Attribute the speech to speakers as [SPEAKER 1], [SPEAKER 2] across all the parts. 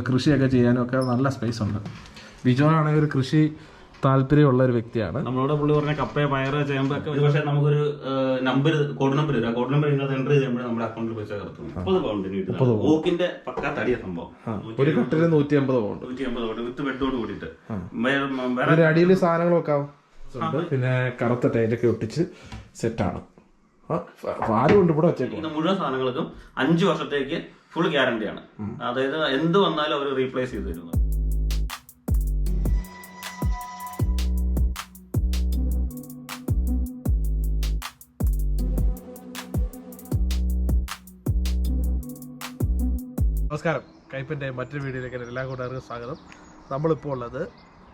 [SPEAKER 1] കൃഷിയൊക്കെ ചെയ്യാനും ഒക്കെ നല്ല സ്പേസ് ഉണ്ട്. ബിജോയാണെങ്കിൽ ഒരു കൃഷി താല്പര്യമുള്ള ഒരു വ്യക്തിയാണ്.
[SPEAKER 2] നമ്മളോട് പുള്ളി പറഞ്ഞ കപ്പ പയറ് ചേമ്പൊക്കെ ഒരു പക്ഷേ നമുക്കൊരു നമ്പർ കോഡ് നമ്പർ തരാം. കോഡ് നമ്പർ നിങ്ങൾ എൻ്റർ ചെയ്യുമ്പോൾ നമ്മുടെ അക്കൗണ്ടിൽ പൈസ കയറും. 30 പൗണ്ട് ഓക്കിന്റെ പക്കാ തടിയ സംഭവം.
[SPEAKER 1] ഒരു കട്ടില് 150 പൗണ്ട്.
[SPEAKER 2] 150 പൗണ്ട് വിത്ത് ബെഡോട് കൂടിയിട്ട്.
[SPEAKER 1] അടിയിൽ സാധനങ്ങളൊക്കെ ആവും. പിന്നെ കറുത്ത ടൈലൊക്കെ ഒട്ടിച്ച് സെറ്റാണ്. ആരും കൊണ്ട് ഇവിടെ വെച്ചേക്കും.
[SPEAKER 2] മുഴുവൻ സാധനങ്ങൾക്കും 5 വർഷത്തേക്ക് ഫുൾ ഗ്യാരണ്ടിയാണ്. അതായത് എന്ത് വന്നാലും അവർ റീപ്ലേസ് ചെയ്ത് തരുന്നു.
[SPEAKER 1] നമസ്കാരം, കൈപ്പൻ്റെ മറ്റൊരു വീഡിയോയിലേക്ക് എല്ലാ കൂട്ടുകാർക്കും സ്വാഗതം. നമ്മളിപ്പോൾ ഉള്ളത്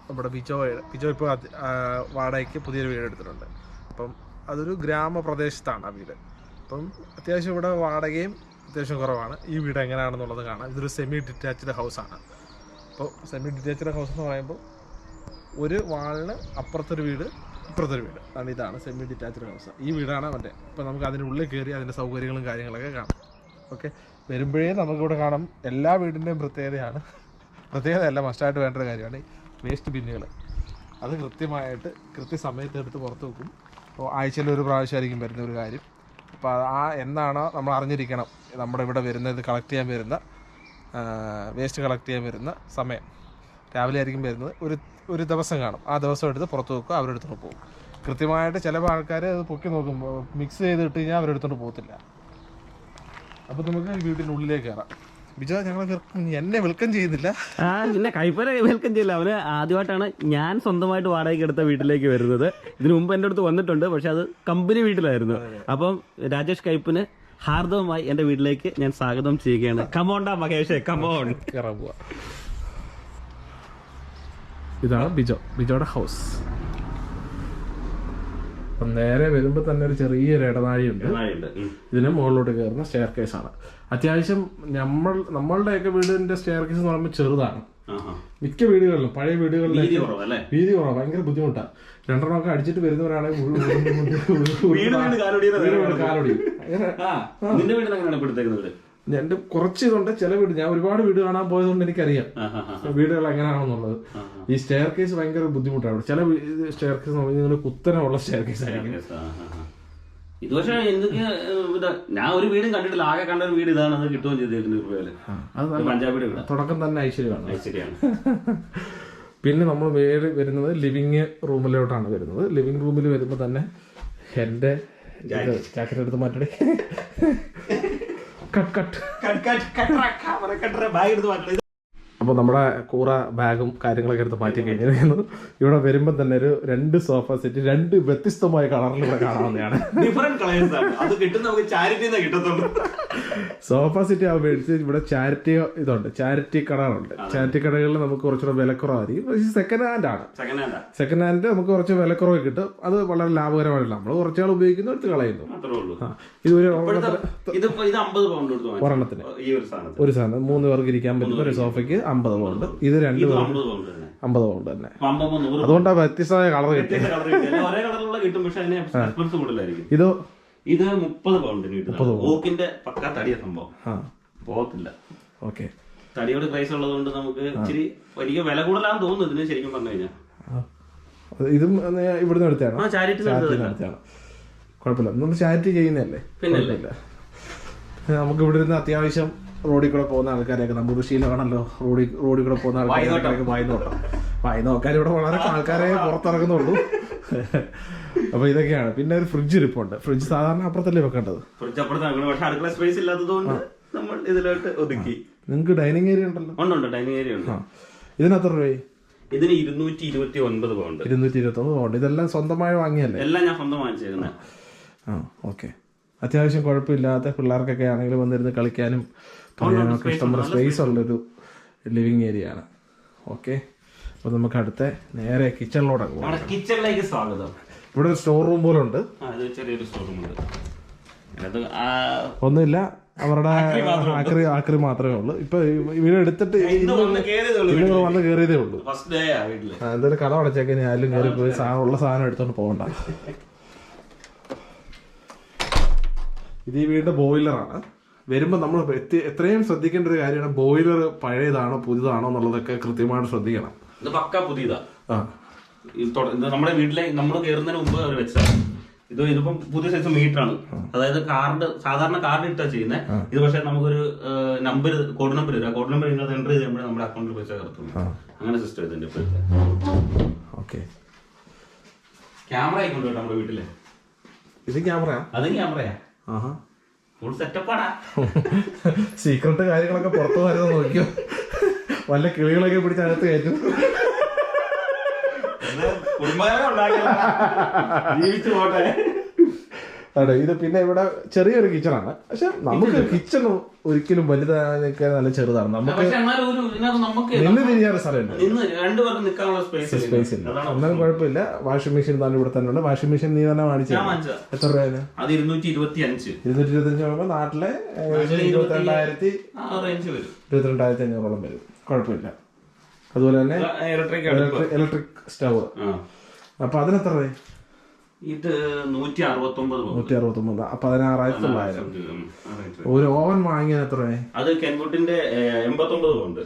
[SPEAKER 1] നമ്മുടെ ബിജോ ഇപ്പോൾ വാടകയ്ക്ക് പുതിയൊരു വീട് എടുത്തിട്ടുണ്ട്. അപ്പം അതൊരു ഗ്രാമപ്രദേശത്താണ് ആ വീട്. അപ്പം അത്യാവശ്യം ഇവിടെ വാടകയും അത്യാവശ്യം കുറവാണ്. ഈ വീട് എങ്ങനെയാണെന്നുള്ളത് കാണാം. ഇതൊരു സെമി ഡിറ്റാച്ച്ഡ് ഹൗസാണ്. അപ്പോൾ സെമി ഡിറ്റാച്ച്ഡ് ഹൗസ് എന്ന് പറയുമ്പോൾ ഒരു വാളിന് അപ്പുറത്തൊരു വീട് ഇപ്പുറത്തൊരു വീട് ആണ്. ഇതാണ് സെമി ഡിറ്റാച്ച്ഡ് ഹൗസ്. ഈ വീടാണ് മറ്റേ. അപ്പോൾ നമുക്ക് അതിനുള്ളിൽ കയറി അതിൻ്റെ സൗകര്യങ്ങളും കാര്യങ്ങളൊക്കെ കാണാം. ഓക്കെ, വരുമ്പോഴേ നമുക്കിവിടെ കാണാം. എല്ലാ വീടിൻ്റെയും പ്രത്യേകതയല്ല, മസ്റ്റായിട്ട് വേണ്ട ഒരു കാര്യമാണ് വേസ്റ്റ് ബിന്നുകൾ. അത് കൃത്യസമയത്ത് എടുത്ത് പുറത്ത് വെക്കും. അപ്പോൾ ആഴ്ചയിൽ ഒരു പ്രാവശ്യമായിരിക്കും വരുന്ന ഒരു കാര്യം. അപ്പോൾ എന്നാണോ നമ്മൾ അറിഞ്ഞിരിക്കണം നമ്മുടെ ഇവിടെ വരുന്നത് കളക്ട് ചെയ്യാൻ വരുന്ന വേസ്റ്റ് കളക്ട് ചെയ്യാൻ വരുന്ന സമയം രാവിലെ ആയിരിക്കും വരുന്നത്. ഒരു ദിവസം കാണും. ആ ദിവസം എടുത്ത് പുറത്ത് വെക്കുക, അവരെടുത്തോണ്ട് പോകും. കൃത്യമായിട്ട് ചില ആൾക്കാർ അത് പൊക്കി നോക്കുമ്പോൾ മിക്സ് ചെയ്തിട്ട് കഴിഞ്ഞാൽ അവരെടുത്തോണ്ട് പോകത്തില്ല. അപ്പോൾ നമുക്ക് വീട്ടിനുള്ളിലേക്ക് കയറാം. ബിജോ, ഞങ്ങൾ എന്നെ വെൽക്കം ചെയ്യുന്നില്ല.
[SPEAKER 2] പിന്നെ കൈപ്പനെ വെൽക്കം ചെയ്യില്ല. അവന് ആദ്യമായിട്ടാണ് ഞാൻ സ്വന്തമായിട്ട് വാടകയ്ക്ക് എടുത്ത വീട്ടിലേക്ക് വരുന്നത്. ഇതിനു മുമ്പ് എൻ്റെ അടുത്ത് വന്നിട്ടുണ്ട്, പക്ഷെ അത് കമ്പനി വീട്ടിലായിരുന്നു. അപ്പം രാജേഷ് കൈപ്പിന് ഹാർദവമായി എൻ്റെ വീട്ടിലേക്ക് ഞാൻ സ്വാഗതം ചെയ്യുകയാണ്. കമോണ്ടാ മഹേഷേ, കമോൺ.
[SPEAKER 1] കയറാൻ പോവാ. ഇതാണ് ബിജോയുടെ ഹൗസ്. അപ്പം നേരെ വരുമ്പോൾ തന്നെ ഒരു ചെറിയൊരു ഇടനാഴിയുണ്ട്. ഇതിന് മുകളിലോട്ട് കയറുന്ന സ്റ്റെയർ കേസാണ്. അത്യാവശ്യം നമ്മളുടെയൊക്കെ വീടിന്റെ സ്റ്റെയർ കേസ് എന്ന് പറയുമ്പോൾ ചെറുതാണ്. മിക്ക വീടുകളിലും പഴയ വീടുകളിലും വീതി കുറവാണ്. ഭയങ്കര ബുദ്ധിമുട്ടാണ്. 2 എണ്ണമൊക്കെ അടിച്ചിട്ട് വരുന്നവരാണെങ്കിൽ എന്റെ കുറച്ച് ഇതുണ്ട്. ചില വീട് ഞാൻ ഒരുപാട് വീട് കാണാൻ പോയതുകൊണ്ട് എനിക്കറിയാം വീടുകൾ എങ്ങനെയാണെന്നുള്ളത്. ഈ സ്റ്റെയർ കേസ് ഭയങ്കര ബുദ്ധിമുട്ടാണ്. ചില സ്റ്റെയർ കേസ് കുത്തനെയുള്ള സ്റ്റെയർ കേസ് ആയിരിക്കും.
[SPEAKER 2] ഇത് പക്ഷേ എന്തൊക്കെ ഞാൻ ഒരു വീടും കണ്ടിട്ടില്ല. ആകെ കണ്ട ഒരു വീട് ഇതാണ്. അത് കിട്ടുകയും ചെയ്തേക്കുന്നത് പഞ്ചാബിയുടെ വീട്.
[SPEAKER 1] തുടക്കം തന്നെ ഐശ്വര്യമാണ്. പിന്നെ നമ്മൾ വരുന്നത് ലിവിങ് റൂമിലോട്ടാണ് വരുന്നത്. ലിവിങ് റൂമിൽ വരുമ്പോൾ തന്നെ എന്റെ ജാക്കറ്റ് എടുത്ത് മാറ്റണേ. അപ്പോൾ നമ്മുടെ കൂറ ബാഗും കാര്യങ്ങളൊക്കെ എടുത്ത് മാറ്റി കഴിഞ്ഞിരുന്നു. ഇവിടെ വരുമ്പോൾ തന്നെ ഒരു 2 സോഫ സെറ്റ് 2 വ്യത്യസ്തമായ കളറിൽ ഇവിടെ കാണാവുന്നതാണ്. സോഫ സെറ്റ് മേടിച്ച് ഇവിടെ ചാരിറ്റി ഇതുണ്ട്. ചാരിറ്റി കടകളുണ്ട്. ചാരിറ്റി കടകളിൽ നമുക്ക് കുറച്ചുകൂടെ വിലക്കുറവായിരിക്കും. സെക്കൻഡ് ഹാൻഡ് ആണ്. സെക്കൻഡ് ഹാൻഡ് നമുക്ക് കുറച്ച് വിലക്കുറവ് കിട്ടും. അത് വളരെ ലാഭകരമായില്ല. നമ്മൾ കുറച്ചാൾ ഉപയോഗിക്കുന്നു, എടുത്ത് കളയുന്നു. ഒരെണ്ണത്തിന് ഒരു സാധനം 3 പേർക്ക് ഇരിക്കാൻ പറ്റുന്ന ഒരു സോഫയ്ക്ക് 50 പൗണ്ട്. ഇത് 2 പേർക്ക് 50 പൗണ്ട് തന്നെ. അതുകൊണ്ടാണ് വ്യത്യസ്തമായ കളർ കിട്ടിയത്.
[SPEAKER 2] ഇത് 30 പൗണ്ടിന് ഓക്കിന്റെ പക്കാ തടിയ സംഭവം പോകത്തില്ല.
[SPEAKER 1] ഓക്കെ,
[SPEAKER 2] തടിയോട് പ്രൈസ് ഉള്ളതുകൊണ്ട് നമുക്ക് ഇച്ചിരി വലിയ വില കൂടുതലാന്ന് തോന്നുന്നു ഇതിന്. ശരിക്കും പറഞ്ഞു കഴിഞ്ഞാൽ
[SPEAKER 1] ഇതും ഇവിടുന്ന് എടുത്താണ്.
[SPEAKER 2] ചാരിറ്റി
[SPEAKER 1] നടത്തിയാണ്. കുഴപ്പമില്ല, നമ്മൾ ചാരിറ്റി ചെയ്യുന്നതല്ലേ. പിന്നെ നമുക്ക് ഇവിടെ ഇരുന്ന് അത്യാവശ്യം റോഡിൽ കൂടെ പോകുന്ന ആൾക്കാരെയൊക്കെ നമുക്ക് ശീലമാണല്ലോ. റോഡിൽ കൂടെ പോകുന്ന ആൾക്കാരൊക്കെ വായി നോക്കാൻ ഇവിടെ വളരെ ആൾക്കാരെ പുറത്തിറങ്ങുന്നുള്ളൂ. അപ്പൊ ഇതൊക്കെയാണ്. പിന്നെ ഒരു ഫ്രിഡ്ജ് ഇരിപ്പുണ്ട്. ഫ്രിഡ്ജ് സാധാരണ അപ്പുറത്തല്ലേ വെക്കേണ്ടത്. നിങ്ങൾക്ക് ഡൈനിങ് ഏരിയ ഉണ്ടല്ലോ.
[SPEAKER 2] ഡൈനിങ് ഏരിയ ഉണ്ട്.
[SPEAKER 1] ഇതിനെത്ര രൂപയായി?
[SPEAKER 2] ഇതിന് 229 പൗണ്ട്.
[SPEAKER 1] 229 പൗണ്ട്. ഇതെല്ലാം സ്വന്തമായി വാങ്ങിയല്ലേ?
[SPEAKER 2] എല്ലാം ഞാൻ സ്വന്തം വാങ്ങിച്ചേക്കുന്നത്.
[SPEAKER 1] ഓക്കെ, അത്യാവശ്യം കുഴപ്പമില്ലാത്ത പിള്ളേർക്കൊക്കെ ആണെങ്കിലും വന്നിരുന്ന് കളിക്കാനും പറയാനും ഒക്കെ ഇഷ്ടംപോലെ സ്പേസ് ഉള്ളൊരു ലിവിങ് ഏരിയ ആണ്. ഓക്കെ, അപ്പോൾ നമുക്ക് അടുത്ത നേരെ
[SPEAKER 2] കിച്ചണിലേക്ക് സ്വാഗതം.
[SPEAKER 1] ഇവിടെ ഒരു സ്റ്റോർ റൂം പോലെ ഉണ്ട്.
[SPEAKER 2] ചെറിയൊരു സ്റ്റോർ റൂം ഉണ്ട്.
[SPEAKER 1] ഒന്നുമില്ല, അവരുടെ ആക്രി മാത്രമേ ഉള്ളൂ. ഇപ്പൊ വീട് എടുത്തിട്ട് വന്ന് കയറിയതേ ഉള്ളൂ. എന്തായാലും കട അടച്ചേക്കാൻ ആരും കയറി പോയി ഉള്ള സാധനം എടുത്തോണ്ട് പോകണ്ട. ഇത് ഈ വീടിന്റെ ബോയിലറാണ്. വരുമ്പോൾ നമ്മൾ എത്രയും ശ്രദ്ധിക്കേണ്ട ഒരു കാര്യമാണ് ബോയിലർ പഴയതാണോ പുതിയതാണോ എന്നുള്ളതൊക്കെ കൃത്യമായിട്ട് ശ്രദ്ധിക്കണം.
[SPEAKER 2] ഇത് പക്ക പുതിയതാ. നമ്മുടെ വീട്ടിലെ നമ്മൾ കയറുന്നതിന് മുമ്പ് അവർ വെച്ചതാണ്. ഇതിപ്പം പുതിയ സൈസ് മീറ്റർ ആണ്. അതായത് സാധാരണ കാർഡ് ഇട്ടാ ചെയ്യുന്നത്. ഇത് പക്ഷെ നമുക്കൊരു നമ്പർ കോഡ് നമ്പർ വരും. ആ കോഡ് നമ്പർ നിങ്ങൾ എൻ്റർ ചെയ്യുമ്പോൾ നമ്മുടെ അക്കൗണ്ടിൽ പൈസ കയറത്തുള്ളൂ. അങ്ങനെ സിസ്റ്റം ഇതിന്റെ ഇപ്പോഴത്തെ.
[SPEAKER 1] ഓക്കെ,
[SPEAKER 2] ക്യാമറ ആയിക്കൊണ്ട് കേട്ടോ നമ്മുടെ വീട്ടിലെ.
[SPEAKER 1] ഇത് ക്യാമറ,
[SPEAKER 2] അതും ക്യാമറയാ. ഫുൾ സെറ്റപ്പാടാ.
[SPEAKER 1] സീക്രട്ട് കാര്യങ്ങളൊക്കെ പുറത്തു വരുന്നത് നോക്കിയോ, വല്ല കിളികളൊക്കെ പിടിച്ച് അകത്ത് കയറ്റും.
[SPEAKER 2] ജീവിച്ചു പോട്ടെ.
[SPEAKER 1] അതെ, ഇത് പിന്നെ ഇവിടെ ചെറിയൊരു കിച്ചണാണ്. പക്ഷെ നമുക്ക് കിച്ചൺ ഒരിക്കലും വലുതാനൊക്കെ നല്ല ചെറുതാണ്. നമുക്ക് നിന്ന് തിരിയാറ് സ്ഥലമുണ്ട്, സ്പേസ് ഇല്ല. എന്നാലും കുഴപ്പമില്ല. വാഷിംഗ് മെഷീൻ തന്നെ ഇവിടെ തന്നെ ഉണ്ട്. വാഷിംഗ് മെഷീൻ നീ തന്നെ വാങ്ങിച്ചു. എത്ര രൂപ? 225 നാട്ടിലെ 22,500 വരും. കുഴപ്പമില്ല. അതുപോലെ തന്നെ ഇലക്ട്രിക് സ്റ്റവ്. അപ്പൊ അതിനെത്ര രൂപ?
[SPEAKER 2] ഇത് 169.
[SPEAKER 1] അപ്പൊ 16,900. ഒരു ഓവൻ വാങ്ങിയത് എത്ര രൂപ?
[SPEAKER 2] അത് കെൻവുഡിന്റെ 89 ഉണ്ട്.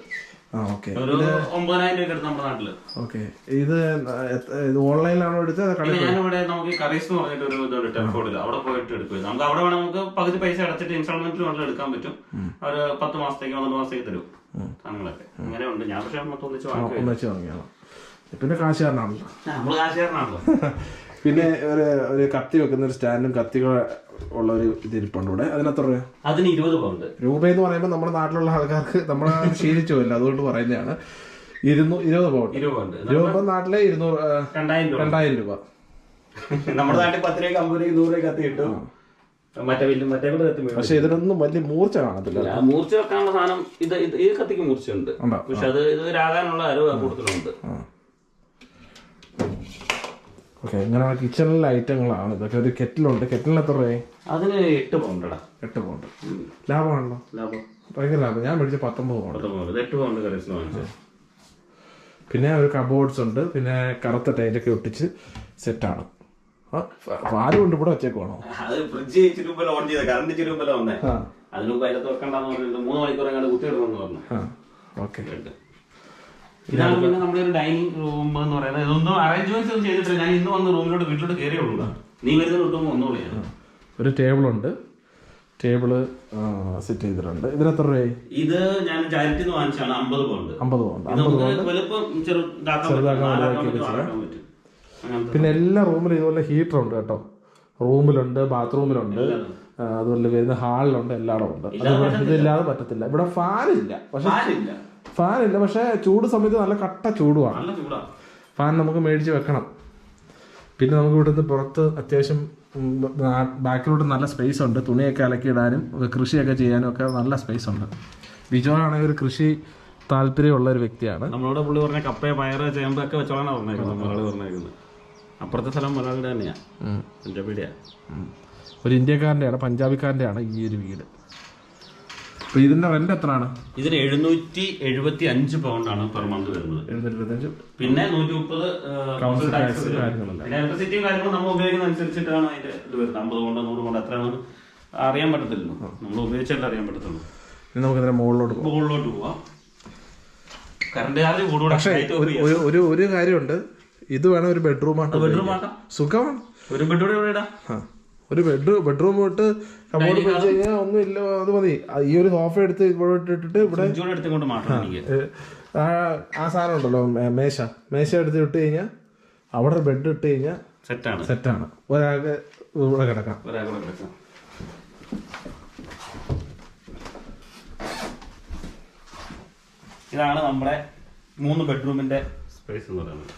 [SPEAKER 2] ഒരു 9,000 രൂപ എടുത്ത് നമ്മുടെ നാട്ടില്.
[SPEAKER 1] ഓക്കെ, ഇത് ഓൺലൈനിലാണോ എടുത്തത്?
[SPEAKER 2] ഞാനിവിടെ നമുക്ക് കറീസ് എന്ന് പറഞ്ഞിട്ട് ഒരു ഇതുണ്ട് ടെലിഫോണിൽ, അവിടെ പോയിട്ട് എടുക്കും. നമുക്ക് അവിടെ വേണം, നമുക്ക് പകുതി പൈസ അടച്ചിട്ട് ഇൻസ്റ്റാൾമെന്റിൽ വേണമെങ്കിൽ എടുക്കാൻ പറ്റും. ഒരു 10 മാസത്തേക്ക് 12 മാസത്തേക്ക് തരും സാധനങ്ങളൊക്കെ. അങ്ങനെ ഉണ്ട്. ഞാൻ പക്ഷെ ഒന്നിച്ച്
[SPEAKER 1] വാങ്ങിയാണ്. പിന്നെ കാശുകാരനാണല്ലോ,
[SPEAKER 2] നമ്മള് കാശുകാരനാണല്ലോ.
[SPEAKER 1] പിന്നെ ഒരു കത്തി വെക്കുന്ന ഒരു സ്റ്റാൻഡും കത്തികൾ ഉള്ള ഒരു ഇതിരിപ്പുണ്ട് ഇവിടെ. അതിനെത്ര രൂപ?
[SPEAKER 2] അതിന് 20 പൗണ്ട്.
[SPEAKER 1] രൂപ എന്ന് പറയുമ്പോൾ നമ്മുടെ നാട്ടിലുള്ള ആൾക്കാർക്ക് നമ്മളെ ശീലിച്ചു പോയില്ല, അതുകൊണ്ട് പറയുന്നതാണ്. 20 പൗണ്ട്. രൂപ നാട്ടിലെ 2,000 രൂപ.
[SPEAKER 2] നമ്മുടെ നാട്ടിൽ 10 രൂപ 50 രൂപ 100 രൂപ കത്തി കിട്ടും.
[SPEAKER 1] പക്ഷെ ഇതിനൊന്നും വലിയ മൂർച്ച കാണത്തില്ല.
[SPEAKER 2] മൂർച്ച വെക്കാനുള്ള സാധനം ഈ കത്തിക്ക് മൂർച്ചയുണ്ട്. പക്ഷെ അത് രാകാനുള്ള അരവ് കൂടുതലുണ്ട്.
[SPEAKER 1] ഓക്കെ, ഇങ്ങനെ കിച്ചണിലെ ഐറ്റങ്ങളാണ് ഇതൊക്കെ. ഒരു കെറ്റിലുണ്ട്. കെറ്റിലിന് എത്ര രൂപ?
[SPEAKER 2] അതിന് 8 പൗണ്ടടാ.
[SPEAKER 1] 8 പൗണ്ട് ലാഭമാണല്ലോ. ഭയങ്കര ലാഭം. ഞാൻ മേടിച്ച 19 പൗണ്ട്.
[SPEAKER 2] 8 പൗണ്ട് കറീസ് വാങ്ങിച്ചു.
[SPEAKER 1] പിന്നെ ഒരു കബോർഡ്സ് ഉണ്ട്. പിന്നെ കറുത്ത ടൈലൊക്കെ ഒട്ടിച്ച് സെറ്റാണ്. ആരും കൊണ്ട് ഇവിടെ വെച്ചേക്കുവാണോ?
[SPEAKER 2] അത് ഫ്രിഡ്ജ് ചിരുമ്പല ഓൺ ചെയ്ത കറണ്ട് ചിരുമ്പല വന്നേ. അതിന് മുമ്പ് അതിനകത്ത് വെക്കണ്ടെന്ന് പറഞ്ഞിട്ട് 3 മണിക്കൂർ എങ്ങാണ്ട് കുത്തിയെടുക്കുന്നു പറഞ്ഞു.
[SPEAKER 1] ഓക്കെ,
[SPEAKER 2] ഇതാണ് പിന്നെ നമ്മുടെ ഒരു ഡൈനിങ് റൂം എന്ന് പറയുന്നത്. ഇതൊന്നും അറേഞ്ച്മെന്റ്സ് ഒന്നും ചെയ്തിട്ടില്ല. ഞാൻ ഇന്ന് വന്ന് വീട്ടിലോട്ട് കയറിയുള്ളൂ. നീ വരുന്ന കിട്ടുമ്പോൾ ഒന്നുകൂടിയാണ്.
[SPEAKER 1] ഒരു ടേബിളുണ്ട്. ടേബിള് സെറ്റ് ചെയ്തിട്ടുണ്ട്. ഇതിനെത്ര രൂപയായി?
[SPEAKER 2] ഇത് ഞാൻ ചാരിറ്റിന്ന് വാങ്ങിച്ചാണ്. 50 പൗണ്ട്.
[SPEAKER 1] 50 പൗണ്ട്.
[SPEAKER 2] വലുപ്പം
[SPEAKER 1] പിന്നെ എല്ലാ റൂമിലും ഇതുപോലെ ഹീറ്റർ ഉണ്ട് കേട്ടോ. റൂമിലുണ്ട്, ബാത്റൂമിലുണ്ട്, അതുപോലെ വരുന്ന ഹാളിലുണ്ട്, എല്ലായിടും ഉണ്ട്. ഇതില്ലാതെ പറ്റത്തില്ല. ഇവിടെ ഫാനില്ല. പക്ഷെ ചൂട് സമയത്ത് നല്ല കട്ട ചൂടുമാണ്. ഫാൻ നമുക്ക് മേടിച്ച് വെക്കണം. പിന്നെ നമുക്ക് ഇവിടുന്ന് പുറത്ത് അത്യാവശ്യം ബാക്കിലോട്ട് നല്ല സ്പേസ് ഉണ്ട്. തുണിയൊക്കെ അലക്കിയിടാനും കൃഷിയൊക്കെ ചെയ്യാനും ഒക്കെ നല്ല സ്പേസ് ഉണ്ട്. ബിജോ ആണെങ്കിൽ ഒരു കൃഷി താല്പര്യമുള്ള ഒരു വ്യക്തിയാണ്.
[SPEAKER 2] നമ്മളോട് പുള്ളി പറഞ്ഞ കപ്പ പയറ് ചേമ്പൊക്കെ വെച്ചോളാണ് പറഞ്ഞേക്കുന്നത്. അപ്പുറത്തെ സ്ഥലം മലയാളിയുടെ തന്നെയാണ്, പഞ്ചാബിയുടെയാണ്.
[SPEAKER 1] ഒരു ഇന്ത്യക്കാരൻ്റെയാണ്, പഞ്ചാബിക്കാരൻ്റെയാണ് ഈ ഒരു വീട്. അപ്പോൾ ഇതിൻ്റെ റെന്റ് എത്രയാണ്?
[SPEAKER 2] ഇതിന് 775 പൗണ്ടാണ് പെർ മന്ത് വരുന്നത്.
[SPEAKER 1] 775.
[SPEAKER 2] പിന്നെ 130 കൗൺസിൽ ടാക്സ്. പിന്നെ ഇലക്ട്രിസിറ്റിയും കാര്യങ്ങളും നമ്മൾ ഉപയോഗിക്കുന്ന അനുസരിച്ചിട്ടാണ് അതിന്റെ ഇത് വരുന്നത്. 50 പൗണ്ട് 100 പൗണ്ട് അത്രയാണ് അറിയാൻ പറ്റത്തില്ലല്ലോ. നമ്മൾ ഉപയോഗിച്ചാലേ അറിയാൻ പറ്റത്തുള്ളൂ.
[SPEAKER 1] ഇനി നമുക്ക് ഇതിന്റെ മുകളിലോട്ട്
[SPEAKER 2] പോവാം. കറണ്ട് ചാർജ് കൂടുതൽ.
[SPEAKER 1] പക്ഷേ ഒരു കാര്യമുണ്ട്. ഇത് വേണം ഒരു ബെഡ്റൂമാണ്. സുഖമാണ്.
[SPEAKER 2] ഒരു ബെഡ്റൂം ഇവിടെ ഇടാം.
[SPEAKER 1] ഒരു ബെഡ്റൂം ഇട്ട് കബോർഡ് വെച്ച് കഴിഞ്ഞാൽ ഒന്നും ഇല്ല, അത് മതി. ഈ ഒരു സോഫ എടുത്ത് ഇവിടെ ഇട്ടിട്ട് ഇവിടെ ആ സാധനം ഉണ്ടല്ലോ, മേശ എടുത്ത് ഇട്ട് കഴിഞ്ഞാൽ അവിടെ ബെഡ് ഇട്ട് കഴിഞ്ഞാൽ സെറ്റാണ്. ഒരാൾക്ക് ഇവിടെ കിടക്കാം.
[SPEAKER 2] ഇതാണ് നമ്മുടെ 3 ബെഡ്റൂമിന്റെ സ്പേസ് എന്ന് പറയുന്നത്.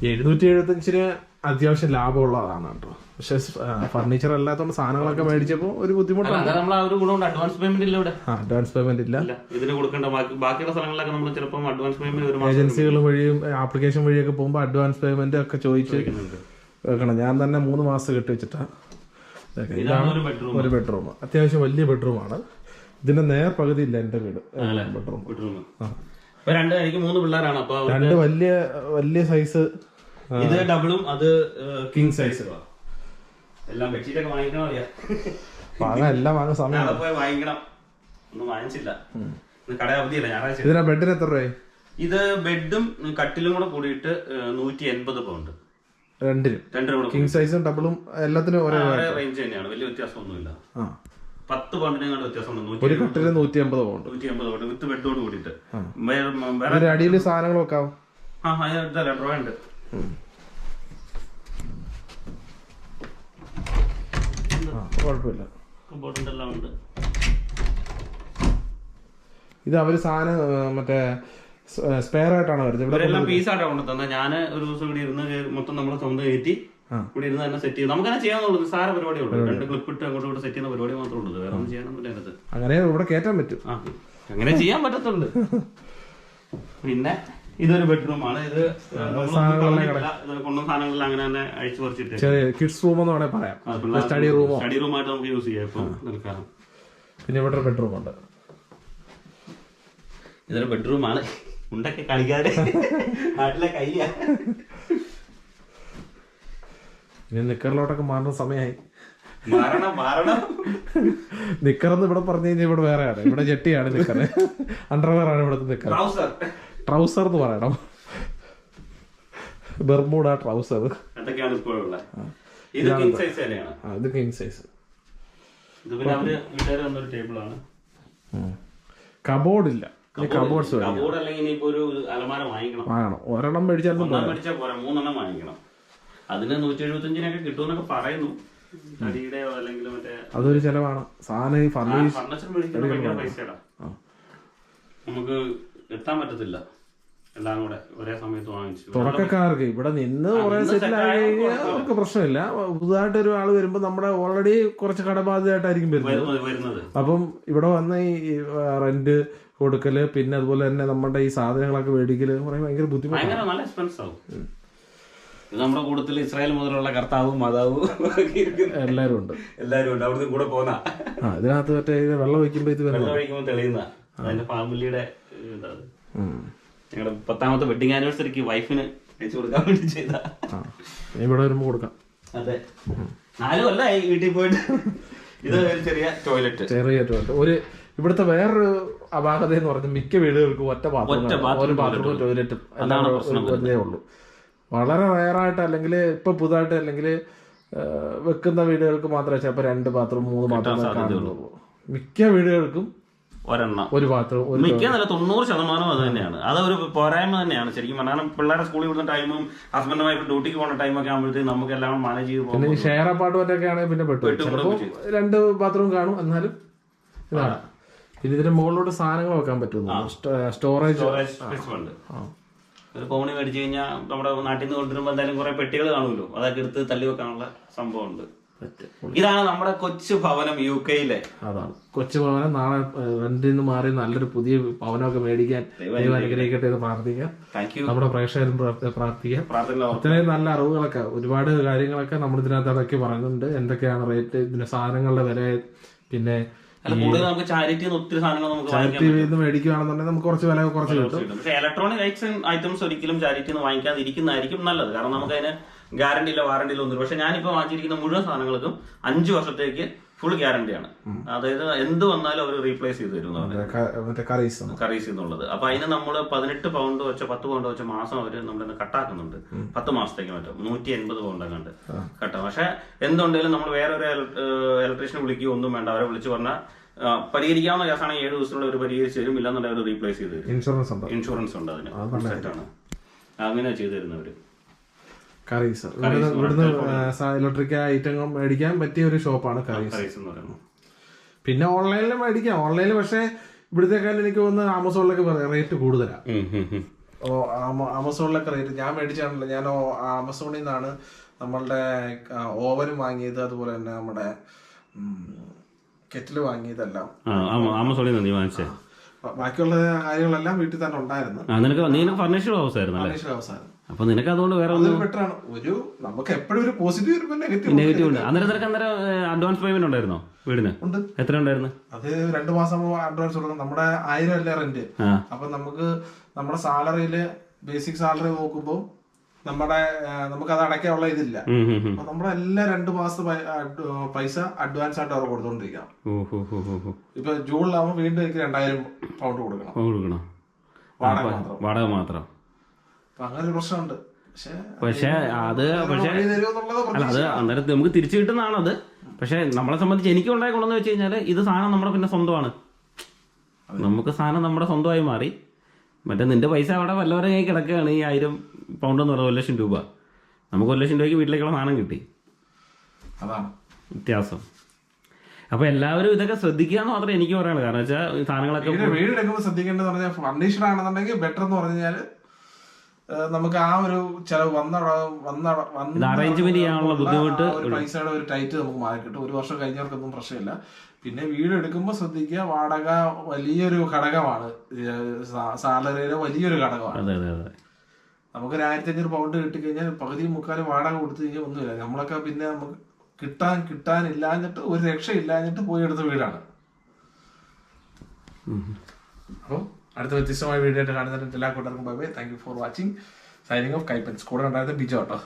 [SPEAKER 1] 775 അത്യാവശ്യം ലാഭമുള്ളതാണ് കേട്ടോ. പക്ഷെ ഫർണിച്ചർ അല്ലാത്തതുകൊണ്ട് സാധനങ്ങളൊക്കെ മേടിച്ചപ്പോൾ ഒരു ബുദ്ധിമുട്ടാണ്.
[SPEAKER 2] അഡ്വാൻസ് പേയ്മെന്റ് ഇല്ല ഇവിടെ.
[SPEAKER 1] അഡ്വാൻസ് പേയ്മെന്റ് ഇല്ല.
[SPEAKER 2] ഇതിന് കൊടുക്കേണ്ട ബാക്കിയുള്ള സ്ഥലങ്ങളിലൊക്കെ നമ്മൾ ചിലപ്പോൾ അഡ്വാൻസ് പേയ്മെന്റ്
[SPEAKER 1] ഏജൻസികൾ വഴിയും ആപ്ലിക്കേഷൻ വഴിയൊക്കെ പോകുമ്പോൾ അഡ്വാൻസ് പേയ്മെന്റ് ഒക്കെ ചോദിച്ച് വെക്കണം. ഞാൻ തന്നെ 3 മാസം കെട്ടി വെച്ചിട്ടാ. ഒരു ബെഡ്റൂം അത്യാവശ്യം വലിയ ബെഡ്റൂമാണ്. ഇതിന്റെ നേർ പകുതി ഇല്ല എന്റെ വീട്. ബെഡ്റൂം
[SPEAKER 2] എനിക്ക് 3 പിള്ളേരാണ്. അപ്പൊ
[SPEAKER 1] 2 വലിയ സൈസ്.
[SPEAKER 2] ഇത് ഡബിളും അത് കിങ് സൈസ്. എല്ലാം ബെഡ്ഷീറ്റൊക്കെ വാങ്ങിക്കണം.
[SPEAKER 1] എല്ലാം വാങ്ങാൻ സമയം
[SPEAKER 2] വാങ്ങിക്കണം. ഒന്നും വാങ്ങിച്ചില്ല. കട അവധിയല്ല, ഞായറാഴ്ച.
[SPEAKER 1] ഇതിനാ ബെഡിന് എത്ര രൂപയായി?
[SPEAKER 2] ഇത് ബെഡും കട്ടിലും കൂടെ കൂടിയിട്ട് 180 പൗണ്ട്.
[SPEAKER 1] രണ്ടിനും കൂടെ കിങ് സൈസും ഡബിളും എല്ലാത്തിനും ഒരേ
[SPEAKER 2] റേഞ്ച് തന്നെയാണ്, വലിയ വ്യത്യാസമൊന്നുമില്ല. 10 പൗണ്ടിനെക്കാളും വ്യത്യാസമുണ്ട്.
[SPEAKER 1] ഒരു കട്ടില് 180 പൗണ്ട്.
[SPEAKER 2] 180 പൗണ്ട് വിത്ത് ബെഡോട് കൂടിയിട്ട്.
[SPEAKER 1] അടിയിൽ സാധനങ്ങൾ വെക്കാവും.
[SPEAKER 2] ഡ്രോ ഉണ്ട്.
[SPEAKER 1] കുഴപ്പമില്ല.
[SPEAKER 2] കമ്പോർട്ടിൻ്റെല്ലാം ഉണ്ട്.
[SPEAKER 1] ഇത് അവര് സാധനം മറ്റേ സ്പെയർ ആയിട്ടാണ് വരുന്നത്.
[SPEAKER 2] ഇവരെല്ലാം പീസായിട്ടാണ് കൊണ്ടു തന്നെ. ഞാൻ ഒരു ദിവസം ഇവിടെ ഇരുന്ന് മൊത്തം നമ്മളെ സ്വന്തം കയറ്റി ഇവിടെ ഇരുന്ന് തന്നെ സെറ്റ് ചെയ്യും. നമുക്ക് തന്നെ ചെയ്യാന്നുള്ളൂ, സാര പരിപാടിയേ ഉള്ളൂ. 2 ക്ലിപ്പ് ഇട്ട് അങ്ങോട്ട് ഇവിടെ സെറ്റ് ചെയ്യുന്ന പരിപാടി മാത്രമേ ഉള്ളൂ, വേറെ ഒന്നും ചെയ്യാനൊന്നുമില്ല അതിനകത്ത്.
[SPEAKER 1] അങ്ങനെ ഇവിടെ കയറ്റാൻ പറ്റും,
[SPEAKER 2] അങ്ങനെ ചെയ്യാൻ പറ്റത്തുള്ളൂ. പിന്നെ ഇതൊരു ബെഡ്റൂം ആണ്. ഇത് കൊണ്ടുവന്ന സാധനങ്ങളെല്ലാം അങ്ങനെ തന്നെ അഴിച്ചു പറിച്ചിട്ട്
[SPEAKER 1] കിഡ്സ് റൂം എന്ന് വേണമെങ്കിൽ പറയാം. സ്റ്റഡി
[SPEAKER 2] റൂമായിട്ട് നമുക്ക് യൂസ് ചെയ്യാം ഇപ്പം നിൽക്കാം.
[SPEAKER 1] പിന്നെ ഇവിടെ ബെഡ്റൂം ഉണ്ട്.
[SPEAKER 2] ഇതൊരു ബെഡ്റൂമാണ്. ഉണ്ടൊക്കെ കളിക്കാതെ നാട്ടിലെ കയ്യ.
[SPEAKER 1] ഇനി നിക്കറിലോട്ടൊക്കെ മാറുന്ന സമയമായി.
[SPEAKER 2] മാറണം.
[SPEAKER 1] നിക്കറെന്ന് ഇവിടെ പറഞ്ഞു കഴിഞ്ഞാൽ ഇവിടെ വേറെയാണ്. ഇവിടെ ജെട്ടിയാണ് നിക്കറ്, അണ്ടർവെയർ ആണ് ഇവിടുത്തെ നിക്കർ. ട്രൗസർ എന്ന് പറയണം, ബെർമൂഡ ട്രൗസർ.
[SPEAKER 2] ഇത് കിങ് സൈസ്.
[SPEAKER 1] കബോർഡ് ഇല്ല,
[SPEAKER 2] വാങ്ങണം.
[SPEAKER 1] ഒരെണ്ണം മേടിച്ചാലും
[SPEAKER 2] 3 വാങ്ങിക്കണം. അതിന് 175 കിട്ടുമെന്നൊക്കെ പറയുന്നു.
[SPEAKER 1] അതൊരു ചെലവാണ്. സാധനം
[SPEAKER 2] ഫർണിച്ചർ മേടിക്കാൻ പൈസ നമുക്ക് എത്താൻ പറ്റത്തില്ല. എല്ലാം കൂടെ ഒരേ സമയത്ത് വാങ്ങിച്ചു.
[SPEAKER 1] തുടക്കക്കാർക്ക് ഇവിടെ നിന്ന് കുറെ സെറ്റിൽ ആയി കഴിഞ്ഞാൽ അവർക്ക് പ്രശ്നമില്ല. പുതുതായിട്ട് ഒരു ആള് വരുമ്പോ നമ്മുടെ ഓൾറെഡി കുറച്ച് കടബാധ്യതയായിട്ടായിരിക്കും വരുന്നത്. അപ്പം ഇവിടെ വന്ന ഈ റെന്റ് കൊടുക്കല്, പിന്നെ അതുപോലെ തന്നെ നമ്മുടെ ഈ സാധനങ്ങളൊക്കെ മേടിക്കല് ഭയങ്കര ബുദ്ധിമുട്ടാണ്,
[SPEAKER 2] നല്ല എക്സ്പെൻസ് ആവും. ഇത് നമ്മുടെ കൂട്ടത്തിൽ ഇസ്രായേൽ മുതലുള്ള കർത്താവും മാതാവും
[SPEAKER 1] എല്ലാരും ഉണ്ട്.
[SPEAKER 2] അവിടുന്ന് കൂടെ പോന്ന
[SPEAKER 1] ഇതിനകത്ത് മറ്റേ വെള്ളം ഒഴിക്കുമ്പോ
[SPEAKER 2] തെളിയുന്ന അതിന്റെ ഫാമിലിയുടെ ഞങ്ങളുടെ 10ാമത്തെ വെഡിങ് ആനിവേഴ്സറിക്ക് വൈഫിന് അയച്ചു കൊടുക്കാൻ വേണ്ടി ചെയ്താ.
[SPEAKER 1] ഇവിടെ വരുമ്പോ കൊടുക്കാം.
[SPEAKER 2] അതെ, 4 കൊല്ലമായി വീട്ടിൽ പോയിട്ട്. ഇത് ഒരു ചെറിയ ടോയ്ലറ്റ്.
[SPEAKER 1] ഒരു ഇവിടുത്തെ വേറൊരു അപാകത എന്ന് പറഞ്ഞാൽ മിക്ക വീടുകൾക്കും ഒറ്റ ബാത്റൂമും ടോയ്ലറ്റും ഒന്നേ ഉള്ളൂ. വളരെ റയറായിട്ട് അല്ലെങ്കിൽ ഇപ്പൊ പുതുതായിട്ട് അല്ലെങ്കിൽ വെക്കുന്ന വീടുകൾക്ക് മാത്രമേ ചിലപ്പോൾ 2 ബാത്റൂം 3 ബാത്റൂം കാണുന്നുള്ളൂ. മിക്ക വീടുകൾക്കും
[SPEAKER 2] ഒരു ബാത്റൂം. മിക്ക 90% അത് തന്നെയാണ്. അതൊരു പോരായ്മ തന്നെയാണ് ശരിക്കും പറഞ്ഞാൽ. പിള്ളേരെ സ്കൂളിൽ വിടുന്ന ടൈമും ഹസ്ബൻഡ് വൈഫ് ഡ്യൂട്ടിക്ക് പോകുന്ന ടൈമൊക്കെ ആകുമ്പോഴത്തേക്ക് നമുക്ക് എല്ലാം മാനേജ് ചെയ്ത് പോകും.
[SPEAKER 1] ഷെയർ അപ്പാർട്ട്മെന്റ് ആണെങ്കിൽ പിന്നെ പെട്ടു 2 ബാത്റൂം കാണും. എന്നാലും ഇതാണ്. പിന്നെ ഇതിന്റെ മുകളിലോട്ട് സാധനങ്ങൾ വെക്കാൻ പറ്റുന്നു. സ്റ്റോറേജ്
[SPEAKER 2] ഉണ്ട്. ഒരു പൗണി മേടിച്ചു കഴിഞ്ഞാൽ നമ്മുടെ നാട്ടിൽ നിന്ന് കൊണ്ടുവരുമ്പോൾ എന്തായാലും കുറെ പെട്ടികൾ കാണുമല്ലോ, അതൊക്കെ എടുത്ത് തള്ളി വെക്കാനുള്ള സംഭവം ഉണ്ട്. ഇതാണ് നമ്മുടെ കൊച്ചു ഭവനം UK-ലെ.
[SPEAKER 1] അതാണ് കൊച്ചു ഭവനം. നാളെ റെന്റിൽ നിന്ന് മാറി നല്ലൊരു പുതിയ ഭവനമൊക്കെ മേടിക്കാൻ ദൈവം അനുഗ്രഹിക്കട്ടെ എന്ന് പ്രാർത്ഥിക്കാം. നമ്മുടെ പ്രേക്ഷകരും പ്രാർത്ഥിക്കാം. അത്രയും നല്ല അറിവുകളൊക്കെ ഒരുപാട് കാര്യങ്ങളൊക്കെ നമ്മൾ ഇതിനകത്ത് ഇടയ്ക്ക് പറയുന്നുണ്ട്. എന്തൊക്കെയാണ് റേറ്റ്, ഇതിന്റെ സാധനങ്ങളുടെ വില, പിന്നെ
[SPEAKER 2] നമുക്ക് ചാരിറ്റിന്ന് ഒത്തിരി സാധനങ്ങൾ നമുക്ക്
[SPEAKER 1] മേടിക്കുകയാണെന്നുണ്ടെങ്കിൽ നമുക്ക് കുറച്ച് വില കുറച്ച് കിട്ടും.
[SPEAKER 2] പക്ഷേ ഇലക്ട്രോണിക് ഐറ്റംസ് ഒരിക്കലും ചാരിറ്റിന്ന് വാങ്ങിക്കാതിരിക്കുന്നതായിരിക്കും നല്ലത്. കാരണം നമുക്ക് അതിന് ഗ്യാരണ്ടി ഇല്ല, വാറണ്ടി ഇല്ല ഒന്നും. പക്ഷെ ഞാനിപ്പോ വാങ്ങിച്ചിരിക്കുന്ന മുഴുവൻ സാധനങ്ങൾക്കും 5 വർഷത്തേക്ക് ഫുൾ ഗ്യാരണ്ടിയാണ്. അതായത് എന്ത് വന്നാലും അവർ റീപ്ലേസ് ചെയ്ത് തരും കറീസ് എന്നുള്ളത്. അപ്പൊ അതിന് നമ്മൾ 18 പൗണ്ട് വെച്ചോ 10 പൗണ്ട് വെച്ചോ മാസം അവര് നമ്മുടെ കട്ടാക്കുന്നുണ്ട്. 10 മാസത്തേക്ക് മറ്റോ 180 പൗണ്ട് കണ്ട് കട്ടാം. പക്ഷെ എന്തുണ്ടെങ്കിലും നമ്മൾ വേറെ ഒരു ഇലക്ട്രീഷ്യനെ വിളിക്കുകയോ ഒന്നും വേണ്ട. അവരെ വിളിച്ചു പറഞ്ഞാൽ പരിഹരിക്കാവുന്ന കേസാണെങ്കിൽ 7 ദിവസത്തിനുള്ള ഒരു പരിഹരിച്ച് തരും. ഇല്ലാന്നുണ്ടെങ്കിൽ അവർ റീപ്ലേസ് ചെയ്ത് തരും.
[SPEAKER 1] ഇൻഷുറൻസ്
[SPEAKER 2] ഉണ്ട് അതിന്, സെറ്റാണ്. അങ്ങനെ ചെയ്തു തരുന്നവര്.
[SPEAKER 1] ഇവിടുന്ന് ഇലക്ട്രിക് ഐറ്റങ്ങൾ മേടിക്കാൻ പറ്റിയ ഒരു ഷോപ്പാണ് കറീസ് എന്ന് പറയുന്നത്. പിന്നെ ഓൺലൈനിൽ മേടിക്കാം. ഓൺലൈനിൽ പക്ഷേ ഇവിടുത്തേക്കാളും എനിക്ക് തോന്നുന്നത് ആമസോണിലൊക്കെ റേറ്റ് കൂടുതലാണ്. ആമസോണിലൊക്കെ റേറ്റ് ഞാൻ മേടിച്ചാണല്ലോ. ഞാൻ ആമസോണിൽ നിന്നാണ് നമ്മളുടെ ഓവനും വാങ്ങിയത്, അതുപോലെ തന്നെ നമ്മുടെ കെറ്റില് വാങ്ങിയതെല്ലാം
[SPEAKER 2] ആമസോണിൽ നിന്ന് വാങ്ങിച്ചേ.
[SPEAKER 1] ബാക്കിയുള്ള കാര്യങ്ങളെല്ലാം വീട്ടിൽ തന്നെ ഉണ്ടായിരുന്നു.
[SPEAKER 2] ഫർണിച്ചർ ഹൗസായിരുന്നു. അപ്പൊ നിനക്ക് അതുകൊണ്ട് വേറെ
[SPEAKER 1] ബെറ്ററാണ്. ഒരു നമുക്ക് എപ്പോഴും ഒരു പോസിറ്റീവ്
[SPEAKER 2] നെഗറ്റീവ് ഉണ്ട്. അന്നേരം അഡ്വാൻസ് പേയ്മെന്റ് ഉണ്ടായിരുന്നോ വീടിന്? എത്ര ഉണ്ടായിരുന്നു?
[SPEAKER 1] അത് 2 മാസം അഡ്വാൻസ് കൊടുക്കണം. നമ്മുടെ 1000 അല്ലേ റെന്റ്. അപ്പൊ നമുക്ക് നമ്മുടെ സാലറിയില് ബേസിക് സാലറി നോക്കുമ്പോ നമുക്കത് അടയ്ക്കാനുള്ള ഇതില്ല. അപ്പൊ നമ്മളെല്ലാം 2 മാസത്തെ പൈസ അഡ്വാൻസ് ആയിട്ട് അവർ കൊടുത്തോണ്ടിരിക്കണം. ഇപ്പൊ ജൂണിലാവുമ്പോ വീണ്ടും എനിക്ക് 2000 പൗണ്ട് കൊടുക്കണം,
[SPEAKER 2] വാടക മാത്രം.
[SPEAKER 1] അപ്പൊ അങ്ങനെ ഒരു പ്രശ്നമുണ്ട്.
[SPEAKER 2] പക്ഷെ അത് അന്നേരം നമുക്ക് തിരിച്ചു കിട്ടുന്നതാണത്. പക്ഷെ നമ്മളെ സംബന്ധിച്ച് എനിക്ക് ഉണ്ടായ ഗുണമെന്ന് വെച്ച് കഴിഞ്ഞാല് ഇത് സാധനം നമ്മുടെ പിന്നെ സ്വന്തമാണ്. നമുക്ക് സാധനം നമ്മുടെ സ്വന്തമായി മാറി. മറ്റേ നിന്റെ പൈസ അവിടെ വല്ലവരെ കൈ കിടക്കുകയാണ്. ഈ 1000 പൗണ്ട് എന്ന് പറയുന്നത് 1,00,000 രൂപ. നമുക്ക് 1,00,000 രൂപയ്ക്ക് വീട്ടിലേക്കുള്ള സാധനം കിട്ടി.
[SPEAKER 1] അതാണ്
[SPEAKER 2] വ്യത്യാസം. അപ്പൊ എല്ലാവരും ഇതൊക്കെ ശ്രദ്ധിക്കുക എന്ന് മാത്രമേ എനിക്ക് പറയാനുള്ളൂ. കാരണം വെച്ചാൽ സാധനങ്ങളൊക്കെ
[SPEAKER 1] വീട് എടുക്കുമ്പോൾ ശ്രദ്ധിക്കേണ്ടത് പറഞ്ഞാൽ ഫർണിച്ചർ ആണെന്നുണ്ടെങ്കിൽ ബെറ്റർ എന്ന് പറഞ്ഞു കഴിഞ്ഞാൽ നമുക്ക് ആ ഒരു ചിലവ്
[SPEAKER 2] അറേഞ്ച്മെന്റ് ചെയ്യാനുള്ള ബുദ്ധിമുട്ട്,
[SPEAKER 1] പൈസയുടെ ഒരു ടൈറ്റ് നമുക്ക് മാറി കിട്ടും. 1 വർഷം കഴിഞ്ഞവർക്കൊന്നും പ്രശ്നമില്ല. പിന്നെ വീട് എടുക്കുമ്പോൾ ശ്രദ്ധിക്കുക, വാടക വലിയൊരു ഘടകമാണ്, സാലറിയിലെ വലിയൊരു ഘടകമാണ്. നമുക്ക് 1,500 പൗണ്ട് കിട്ടിക്കഴിഞ്ഞാൽ പകുതി മുക്കാലും വാടക കൊടുത്തു കഴിഞ്ഞാൽ ഒന്നുമില്ല. നമ്മളൊക്കെ പിന്നെ നമുക്ക് കിട്ടാനില്ലാഞ്ഞിട്ട് ഒരു രക്ഷയില്ലാഞ്ഞിട്ട് പോയി എടുത്ത വീടാണ്. അപ്പം അടുത്ത വ്യത്യസ്തമായ വീഡിയോ ആയിട്ട് കാണുന്നതിന് എല്ലാ കൂട്ടർക്കും bye bye. Thank you for watching. Signing off Kaippans. കൂടെ ഉണ്ടായിരുന്നത് ബിജോ കേട്ടോ.